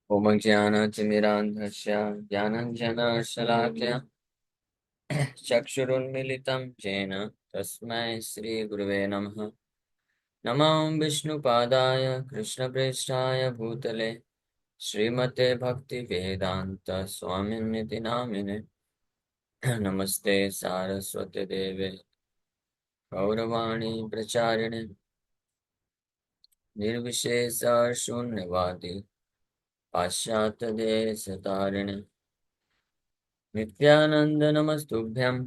ओमज्ञानतिमिरान्धस्य ज्ञानञ्जनशलाकया चक्षुरुन्मिलितं येन तस्मै श्रीगुरुवे नमः। नमो विष्णुपादाय कृष्णप्रेष्ठाय भूतले श्रीमते भक्तिवेदान्त स्वामिन्निति नामिने। नमस्ते सारस्वते देवे गौरवाणी प्रचारिणे निर्विशेष शून्यवादी पाश्चात्यदेशतारिणे नित्यानंद नमस्तुभ्यं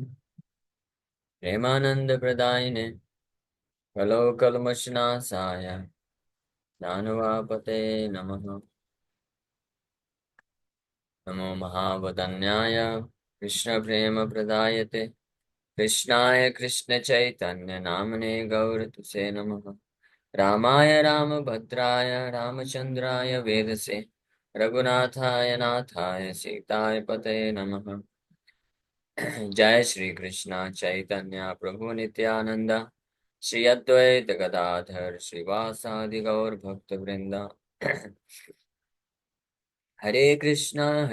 प्रेमानंद प्रदायिने कलौकलमशनासाय ज्ञानवापते नमः। नमो महावदन्याय कृष्ण प्रेम प्रदायते कृष्णाय कृष्ण चैतन्य नामने गौरतुसे नमः। रामाय रामभद्राय रामचंद्राय वेदसे रघुनाथाय नाथाय सीताय पते नमः। जय श्री कृष्ण चैतन्य प्रभु नित्यानंद श्री अद्वैत गदाधर श्रीवासादि गौर भक्त वृंदा। हरे कृष्णा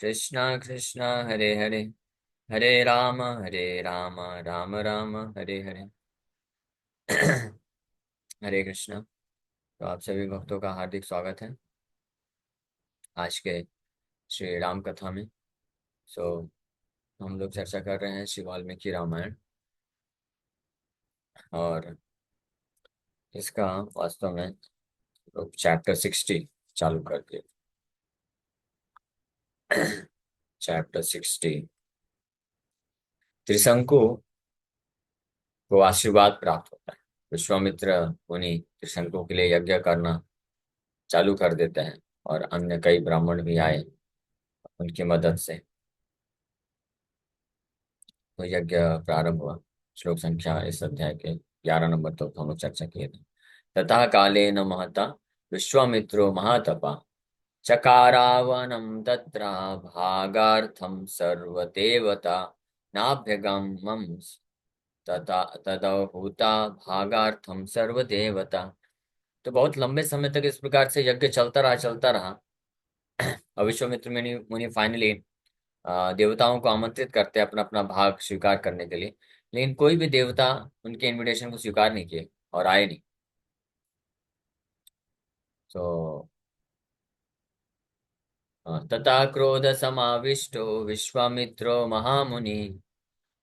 कृष्णा कृष्णा हरे हरे हरे राम राम राम हरे हरे। हरे कृष्णा। तो आप सभी भक्तों का हार्दिक स्वागत है आज के श्री राम कथा में। सो हम लोग चर्चा कर रहे हैं श्री वाल्मीकि रामायण, और इसका वास्तव में चैप्टर 60 चालू कर दिए। चैप्टर 60 त्रिशंकु को आशीर्वाद प्राप्त होता है। विश्वामित्र मुनि त्रिशंकु के लिए यज्ञ करना चालू कर देते हैं और अन्य कई ब्राह्मण भी आए उनकी मदद से, तो यज्ञ प्रारंभ हुआ। श्लोक संख्या इस अध्याय के 11 नंबर तक हम लोग चर्चा किए थे। तथा कालेन महता विश्वामित्रो महातपा चकारावनं तत्र भागार्थं सर्वदेवता नाभ्यगमं तथा तदभूता भागार्थम सर्वदेवता। तो बहुत लंबे समय तक इस प्रकार से यज्ञ चलता रहा। और विश्वामित्र मुनि मुनि फाइनली देवताओं को आमंत्रित करते हैं अपना अपना भाग स्वीकार करने के लिए, लेकिन कोई भी देवता उनके इनविटेशन को स्वीकार नहीं किए और आए नहीं। तो तथा क्रोध समाविष्टो विश्वामित्रो महामुनि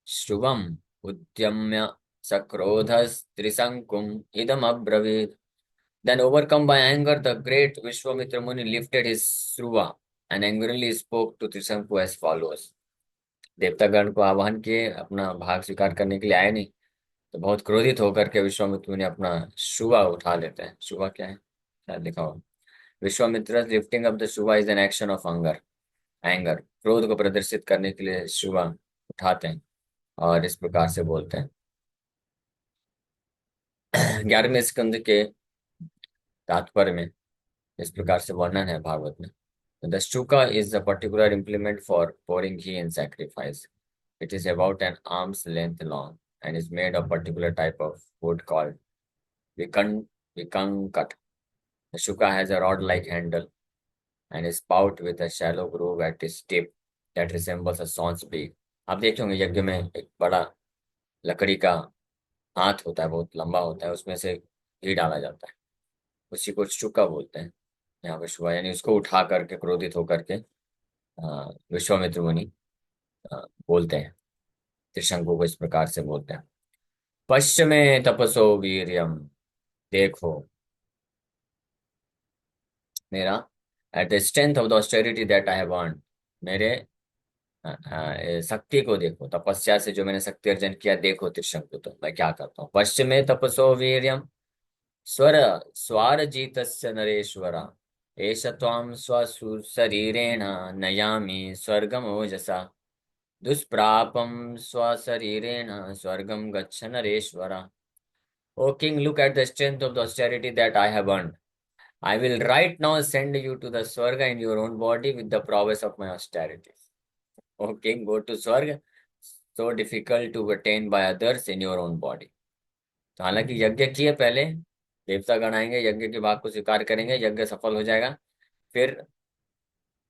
श्रुवम् उद्यम्य सक्रोधस्त्रिशङ्कुम् इदमब्रवीत्। Then overcome by anger, the great Vishwamitra Muni lifted his shruva and angrily spoke to Trisanku as follows. देवतागण को आह्वान किए, अपना भाग स्वीकार करने के लिए आए नहीं, तो बहुत क्रोधित होकर के विश्वामित्र मुनि अपना शुवा उठा लेते हैं। शुवा क्या है, शायद लिखा हो। विश्वामित्र लिफ्टिंग अप द शुवा is an action of anger. क्रोध को प्रदर्शित करने के लिए शुवा उठाते हैं और इस प्रकार से बोलते हैं। 11वें स्कंद के तात्पर्य में इस प्रकार से वर्णन है भागवत में। The stuka is a particular implement for pouring ghee in sacrifice. It is about an arm's length long and is made of particular type of wood called vikankat. The shuka has a rod-like handle and is spout with a shallow groove at its tip that resembles a swan's beak. आप देखे होंगे यज्ञ में एक बड़ा लकड़ी का हाथ होता है, बहुत लंबा होता है, उसमें से घी डाला जाता है, उसी को शुका बोलते हैं। यहाँ पे शुका यानी उसको उठा करके क्रोधित होकर के विश्वामित्र मुनि बोलते हैं, त्रिशंकु को इस प्रकार से बोलते हैं। पश्चिमे तपसो वीर्यम, देखो मेरा, at the strength of the austerity that I have earn, मेरे शक्ति को देखो, तपस्या से जो मैंने शक्ति अर्जन किया देखो त्रिशंकु, तो मैं क्या करता हूँ। पश्चिमे तपसो वीर्यम स्वर स्वारजितस्य नरेश्वर एष त्वां स्वशरीरेण नयामि स्वर्गमोजसा दुष्प्रापं स्वशरीरेण स्वर्गं गच्छ नरेश्वर। O king, look at the strength of the austerity that I have earned. I will right now send you to the Swarga in your own body with the prowess of my austerity. O king, go to Swarga, so difficult to attain by others in your own body. तो हालांकि यज्ञ किए पहले देवतागण आएंगे, यज्ञ के भाग को स्वीकार करेंगे, यज्ञ सफल हो जाएगा, फिर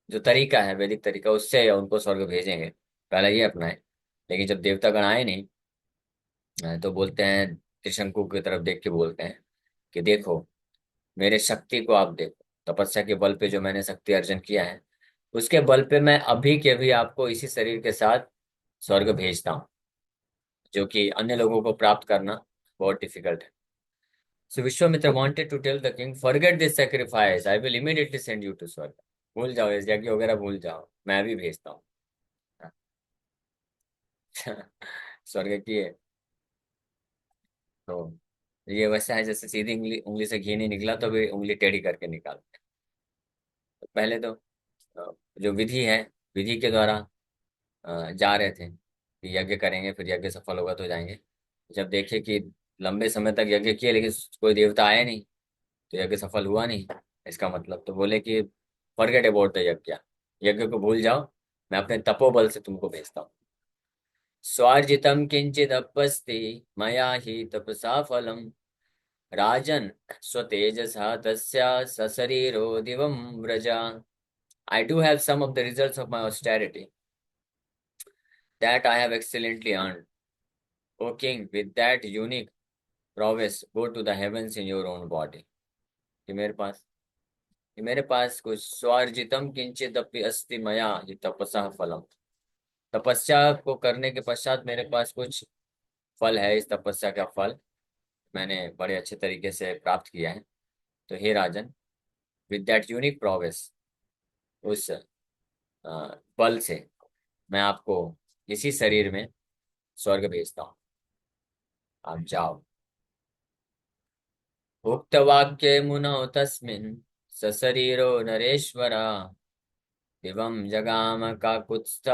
जो तरीका है वैदिक तरीका, उससे उनको स्वर्ग भेजेंगे, पहले ये अपनाए। लेकिन जब देवतागण आए नहीं, तो बोलते हैं, त्रिशंकु की तरफ देख के बोलते हैं कि देखो, मेरे शक्ति को आप देखो, तपस्या के बल पे जो मैंने शक्ति अर्जन किया है, उसके बल पे मैं अभी के अभी आपको इसी शरीर के साथ स्वर्ग भेजता हूँ, जो कि अन्य लोगों को प्राप्त करना बहुत डिफिकल्ट है। So Vishwamitra wanted to tell the king, forget this sacrifice, I will immediately send you to Swarg. भूल जाओ, इस यज्ञ वगैरह भूल जाओ, मैं अभी भेजता हूँ। स्वर्ग की है। तो ये वैसा है जैसे सीधी उंगली उंगली से घी नहीं निकला तो भी उंगली टेढ़ी करके निकालते हैं। तो पहले तो जो विधि है, विधि के द्वारा जा रहे थे कि यज्ञ करेंगे, फिर यज्ञ सफल होगा तो जाएंगे। जब देखे कि लंबे समय तक यज्ञ किए लेकिन कोई देवता आया नहीं, तो यज्ञ सफल हुआ नहीं, इसका मतलब तो बोले कि फॉरगेट अबाउट द यज्ञ, यज्ञ को भूल जाओ, मैं अपने तपोबल से तुमको भेजता हूँ। स्वार्जितम किंचिदप्यस्ति मया हि तपसा फलम, राजन स्वतेजसा तस्या सशरीरो दिवं व्रजा। I do have some of the results of my austerity that I have excellently earned. O king, with that unique prowess, go to the heavens in your own body. कि मेरे पास कुछ स्वार्जितम किंचित अपि अस्ति मया ये तपसा फलम, तपस्या को करने के पश्चात मेरे पास कुछ फल है, इस तपस्या का फल मैंने बड़े अच्छे तरीके से प्राप्त किया है। तो हे राजन, विद दैट यूनिक प्रोवेस, उस बल से मैं आपको इसी शरीर में स्वर्ग भेजता हूँ, आप जाओ। उक्तवाक्ये मुनौ तस्मिन् सशरीरो नरेश्वरा, दिवं जगाम काकुत्स्थ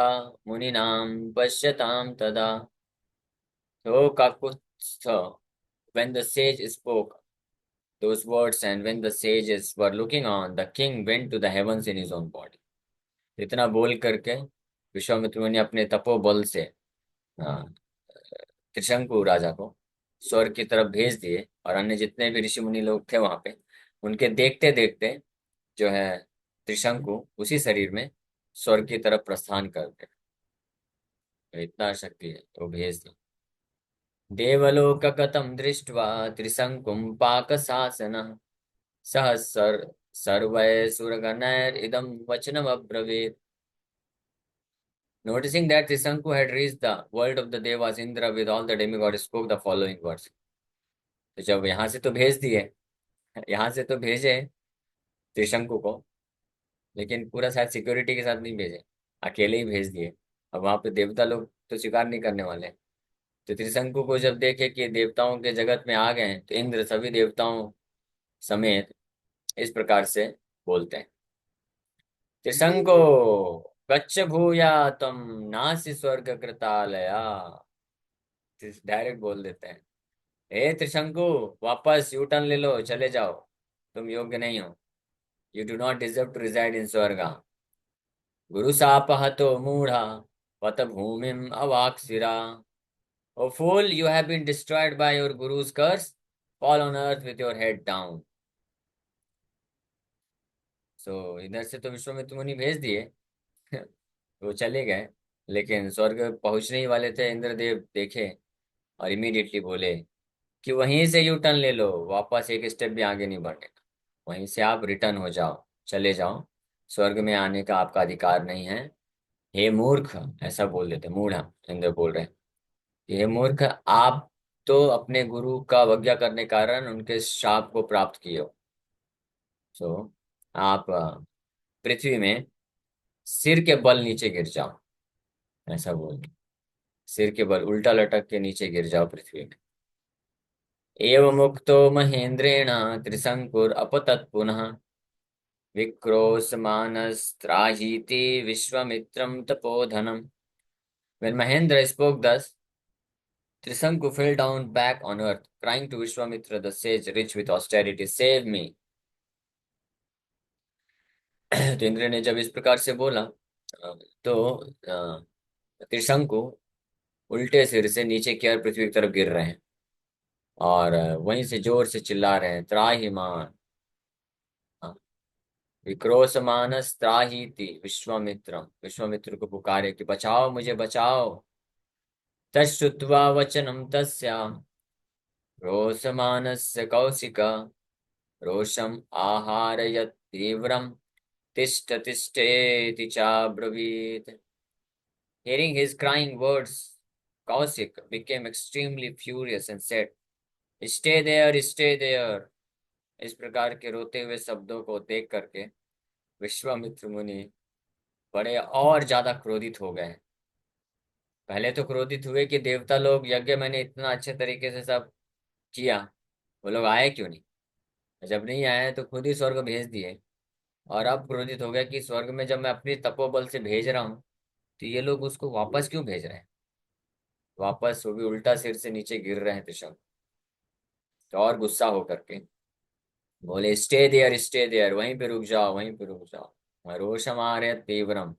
मुनीनां पश्यतां तदा। So Kakutstha, when the sage spoke those words and when the sages were looking on, the king went to the heavens in his own body. इतना बोल करके विश्वामित्र मुनि अपने तपोबल से हाँ, त्रिशंकु राजा को स्वर्ग की तरफ भेज दिए, और अन्य जितने भी ऋषि मुनि लोग थे वहां पे, उनके देखते देखते जो है त्रिशंकु उसी शरीर में स्वर्ग की तरफ प्रस्थान कर गए। तो इतना शक्ति है तो भेज दी। देवलोकगतं दृष्ट्वा त्रिशङ्कुं पाकशासनः, सः सर्वैः सुरगणैरिदं वचनमब्रवीत्। Noticing that Trisanku had reached the world of the Devas, Indra with all the demigods spoke the following words. तो जब यहाँ से तो भेज दिए, यहाँ से तो भेजे त्रिशंकु को, लेकिन पूरा शायद सिक्योरिटी के साथ नहीं भेजे, अकेले ही भेज दिए। अब वहां पे देवता लोग तो स्वीकार नहीं करने वाले। तो त्रिशंकु को जब देखे कि देवताओं के जगत में आ गए हैं, तो इंद्र सभी देवताओं समेत इस प्रकार से बोलते हैं, त्रिशंको गच्छ भूयातम नासी स्वर्ग कृतालया। डायरेक्ट बोल देते हैं, हे त्रिशंकु, वापस यू टर्न ले लो, चले जाओ, तुम योग्य नहीं हो, you do not deserve to reside in Swarg. गुरु शापहतो मूढ़ा पत भूमिम अवाक्षिरा, ओ फूल, you have been destroyed by your guru's curse, fall on earth with your head down। सो इधर से तो विश्वामित्र मुनि भेज दिए, वो चले गए, लेकिन स्वर्ग पहुंचने ही वाले थे, इंद्रदेव देखे और इमीडिएटली बोले कि वहीं से यू टर्न ले लो, वापस एक स्टेप भी आगे नहीं बढ़ने का, वहीं से आप रिटर्न हो जाओ, चले जाओ, स्वर्ग में आने का आपका अधिकार नहीं है। हे मूर्ख, ऐसा बोल देते, मूढ़ा इंद्र बोल रहे हैं, हे मूर्ख, आप तो अपने गुरु का अवज्ञा करने के कारण उनके शाप को प्राप्त किए हो। सो आप पृथ्वी में सिर के बल नीचे गिर जाओ, ऐसा बोल, सिर के बल उल्टा लटक के नीचे गिर जाओ पृथ्वी में। एवमुक्तो महेंद्रेण त्रिशंकुर अपतत् पुनः, विक्रोशमानस्त्राहीति विश्वामित्रं तपोधनम्। When Mahendra spoke thus, Trisanku fell down back on earth, crying to Vishwamitra, the sage rich with austerity, "Save me!" तो इंद्र ने जब इस प्रकार से बोला, तो त्रिशंकु उल्टे सिर से नीचे की ओर पृथ्वी की तरफ गिर रहे हैं, और वहीं से जोर से चिल्ला रहे हैं, त्राहिमाम, विक्रोशमानस्त्राहीति विश्वामित्र, विश्वामित्र को पुकारे कि बचाओ, मुझे बचाओ। तच्छ्रुत्वा वचनं तस्य रोषमानस्य कौशिक रोषम् आहारयत् तीव्रं तिष्ठ तिष्ठेति चाब्रवीत्। Hearing his crying words, Kausik became extremely furious and said, "Stay there, stay there." इस प्रकार के रोते हुए शब्दों को देख करके विश्वामित्र मुनि बड़े और ज्यादा क्रोधित हो गए। पहले तो क्रोधित हुए कि देवता लोग यज्ञ मैंने इतना अच्छे तरीके से सब किया, वो लोग आए क्यों नहीं? जब नहीं आए तो खुद ही स्वर्ग भेज दिए। और अब क्रोधित हो गया कि स्वर्ग में जब मैं अपनी तपोबल से भेज रहा हूँ तो ये लोग उसको वापस क्यों भेज रहे हैं? वापस वो भी उल्टा सिर से नीचे गिर रहे हैं त्रिशंकु। तो और गुस्सा होकर के बोले, स्टे देयर, वहीं पे रुक जाओ, वहीं पे रुक जाओ। रोषमार्य तीव्रम,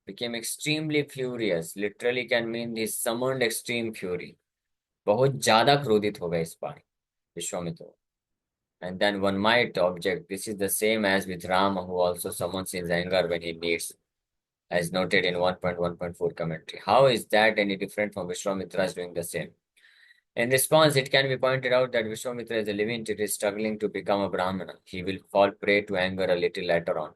became extremely furious, literally can mean he summoned extreme fury। बहुत ज्यादा क्रोधित हो गए इस बार Vishwamitra. And then one might object, this is the same as with Rama, who also summons his anger when he needs, as noted in 1.1.4 commentary. How is that any different from Vishwamitra's doing the same? In response, it can be pointed out that Vishwamitra is a living entity struggling to become a Brahmana. He will fall prey to anger a little later on.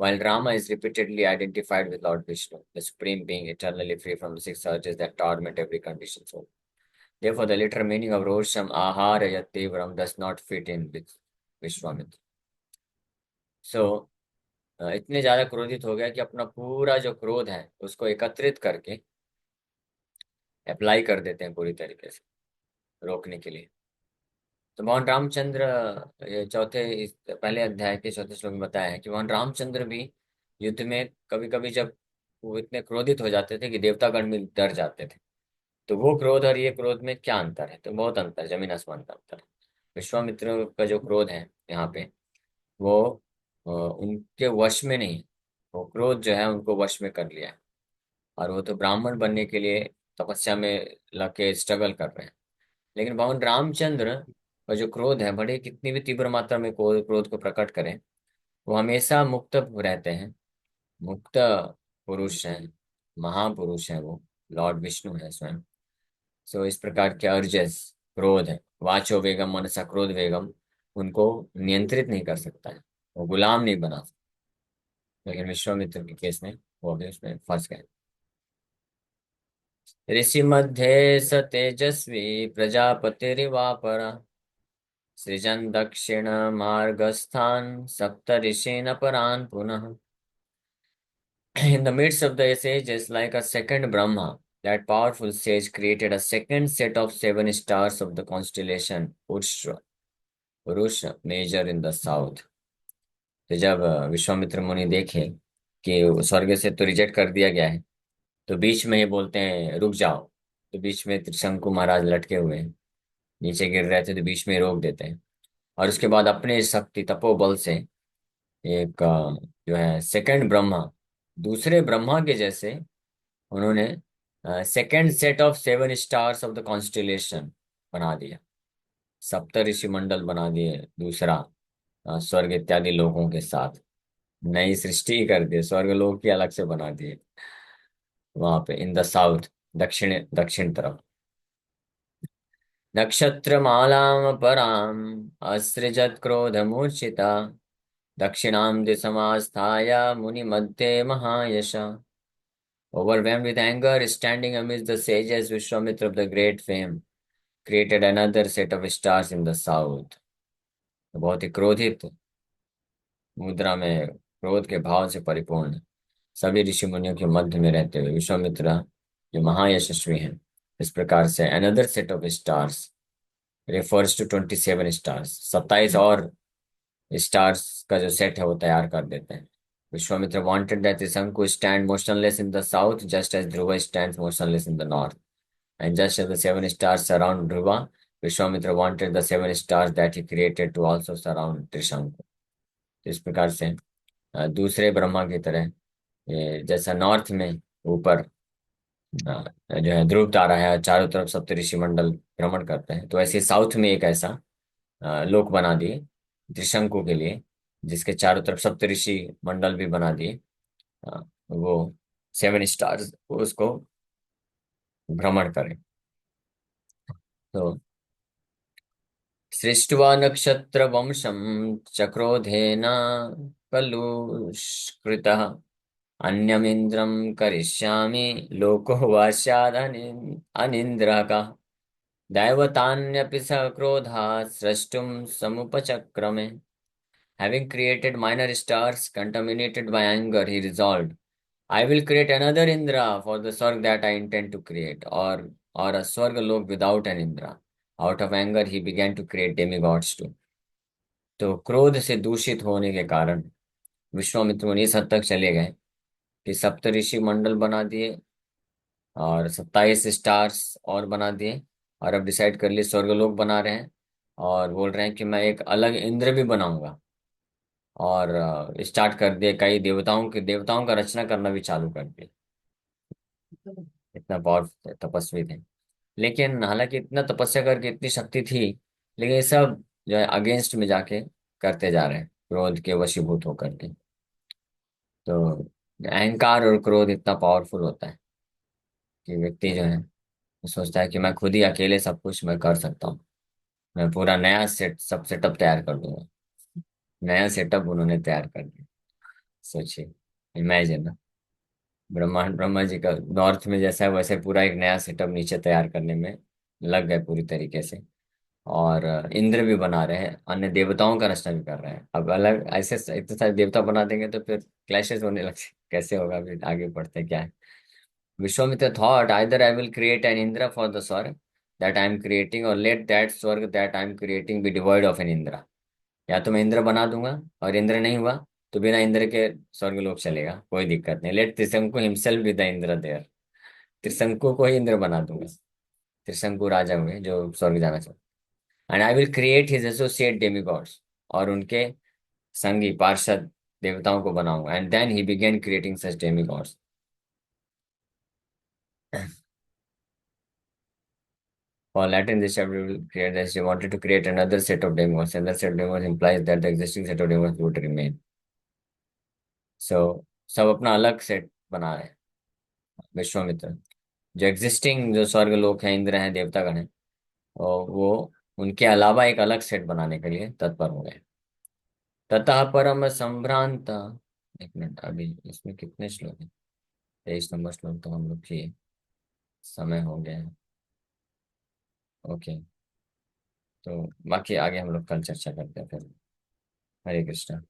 While Rama is repeatedly identified with Lord Vishnu, the Supreme Being eternally free from the six urges that torment every conditioned soul. Therefore, the literal meaning of Rosham Ahara Yatevram does not fit in with Vishwamitra. So, इतने ज्यादा क्रोधित हो गया कि अपना पूरा जो क्रोध है उसको एकत्रित करके अप्लाई कर देते हैं पूरी तरीके से रोकने के लिए। तो भगवान रामचंद्र, ये पहले अध्याय के चौथे श्लोक में बताया है कि भगवान रामचंद्र भी युद्ध में कभी कभी जब वो इतने क्रोधित हो जाते थे कि देवतागण भी डर जाते थे। तो वो क्रोध और ये क्रोध में क्या अंतर है? तो बहुत अंतर, जमीन आसमान का अंतर है। विश्वामित्र का जो क्रोध है यहाँ पे, वो उनके वश में नहीं, वो क्रोध जो है उनको वश में कर लिया है। और वो तो ब्राह्मण बनने के लिए तपस्या में लग के स्ट्रगल कर रहे हैं। लेकिन भगवान रामचंद्र का जो क्रोध है, बड़े कितनी भी तीव्र मात्रा में क्रोध को प्रकट करें, वो हमेशा मुक्त रहते हैं। मुक्त पुरुष हैं, महापुरुष हैं, वो लॉर्ड विष्णु है स्वयं। सो इस प्रकार के अर्जस क्रोध है, वाचो वेगम मनसा क्रोध वेगम, उनको नियंत्रित नहीं कर सकता है, वो गुलाम नहीं बना सकता। लेकिन विश्वामित्र के केस में वो भी उसमें फंस गए। ऋषि मध्ये स तेजस्वी प्रजापतिरिवापर सृजन दक्षिण मार्गस्थान सप्त ऋषीन परान पुनः। In the midst of the sages, like a second Brahma, that powerful sage created a second set of seven stars of the constellation Purusha, major in the south। तो जब विश्वामित्र मुनि देखे कि स्वर्ग से तो रिजेक्ट कर दिया गया है, तो बीच में ही बोलते हैं रुक जाओ। तो बीच में त्रिशंकु महाराज लटके हुए हैं, नीचे गिर रहे थे, तो बीच में ही रोक देते हैं। और उसके बाद अपने शक्ति तपोबल से एक जो है सेकंड ब्रह्मा, दूसरे ब्रह्मा के जैसे, उन्होंने second set of seven stars of the constellation बना दिया। सप्त ऋषि मंडल बना दिए दूसरा, स्वर्ग इत्यादि लोगों के साथ नई सृष्टि ही कर दिए, स्वर्ग लोग की अलग से बना दिए वहां पे इन द साउथ, दक्षिण दक्षिण तरफ। नक्षत्रमालां पराम् असृजत् क्रोधमूर्छिता दक्षिणां दिशमास्थाय मुनिमध्ये महायश। Overwhelmed with anger, standing amidst the sages, Vishwamitra of the great fame created another set of stars in the south। बहुत ही क्रोधित मुद्रा में, क्रोध के भाव से परिपूर्ण सभी ऋषि मुनियों के मध्य में रहते हुए विश्वामित्र जो महायशस्वी हैं, इस प्रकार से another set of stars refers to 27 stars, 27 और स्टार्स का जो सेट है वो तैयार कर देते हैं। Vishwamitra wanted that Trisanku stand motionless in the south, just as Dhruva stands motionless in the north. And just as the seven stars surround Dhruva, Vishwamitra wanted the seven stars that he created to also surround Trishanku। तो इस प्रकार से दूसरे ब्रह्मा की तरह, जैसा north में ऊपर जो है ध्रुव तारा है, चारों तरफ सप्तऋषि मंडल भ्रमण करते हैं, तो ऐसे साउथ में एक ऐसा लोक बना दिए त्रिशंकु के लिए, जिसके चारों तरफ सप्तऋषि मंडल भी बना दिए। वो 7 स्टार्स उसको भ्रमण करें। तो सृष्ट्वा नक्षत्र वंशम चक्रोधेन कलुष्कृतः अन्यमिन्द्रं करिष्यामि लोको वा अनिन्द्रः का दैवतान्यपि सक्रोधात् स्रष्टुं समुपचक्रमे। Having created minor stars contaminated by anger, he resolved, I will create another Indra for the Swarg that I intend to create, or a Swargalok without an Indra. Out of anger, he began to create demigods too. तो क्रोध से दूषित होने के कारण विश्वामित्र मुनि इस हद तक चले गए कि सप्तऋषि मंडल बना दिए और 27 स्टार्स और बना दिए, और अब डिसाइड कर लिए स्वर्गलोक बना रहे हैं, और बोल रहे हैं कि मैं एक अलग इंद्र भी बनाऊंगा। और स्टार्ट कर दिए, कई देवताओं का रचना करना भी चालू कर दिया। इतना पावरफुल तपस्वी थे। लेकिन हालांकि इतना तपस्या करके इतनी शक्ति थी, लेकिन ये सब जो है अगेंस्ट में जाके करते जा रहे हैं, क्रोध के वशीभूत होकर के। तो अहंकार और क्रोध इतना पावरफुल होता है कि व्यक्ति जो है वो सोचता है कि मैं खुद ही अकेले सब कुछ मैं कर सकता हूँ। मैं पूरा नया सब सेटअप तैयार कर दूंगा। नया सेटअप उन्होंने तैयार कर दिया। सोचिए, इमेजिन, ब्रह्मा जी का नॉर्थ में जैसा है वैसे पूरा एक नया सेटअप नीचे तैयार करने में लग गए पूरी तरीके से। और इंद्र भी बना रहे हैं, अन्य देवताओं का रचना भी कर रहे हैं। अब अलग ऐसे इतने सारे देवता बना देंगे तो फिर क्लैशेस होने लगते, कैसे होगा, फिर आगे बढ़ते क्या है। Vishwamitra thought, either I will create an Indra for the swarga that I am creating, और let that swarga that I am creating be devoid of an Indra. या तो मैं इंद्र बना दूंगा, और इंद्र नहीं हुआ तो बिना इंद्र के स्वर्ग लोक चलेगा, कोई दिक्कत नहीं। Let Trishanku himself be the Indra there. Trishanku को ही इंद्र बना दूंगा। त्रिशंकु राजा हुए जो स्वर्ग जाना चाहते। And I will create his associate demigods, और उनके संगी पार्षद देवताओं को बनाऊंगा। And then he begin creating such demigods. For Latin, this chapter will create that he wanted to create another set of demigods. Another set of demigods implies that the existing set of demigods would remain. So सब अपना अलग set बना रहे हैं। विश्वामित्र जो existing जो स्वर्ग लोक है, इंद्र हैं, देवतागण हैं, और वो उनके अलावा एक अलग सेट बनाने के लिए तत्पर हो गए। ततः परम संभ्रांत। एक मिनट, अभी इसमें कितने श्लोक हैं? 23 नंबर श्लोक तो हम लोग किए, समय हो गया है। ओके, तो बाकी आगे हम लोग कल चर्चा करते हैं फिर। Hare Krishna.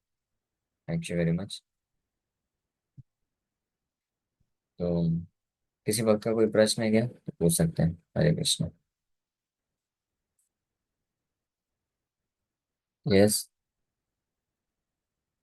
Thank you very much. तो किसी वक्त का कोई प्रश्न है क्या, तो पूछ सकते हैं। हरे कृष्णा। यस।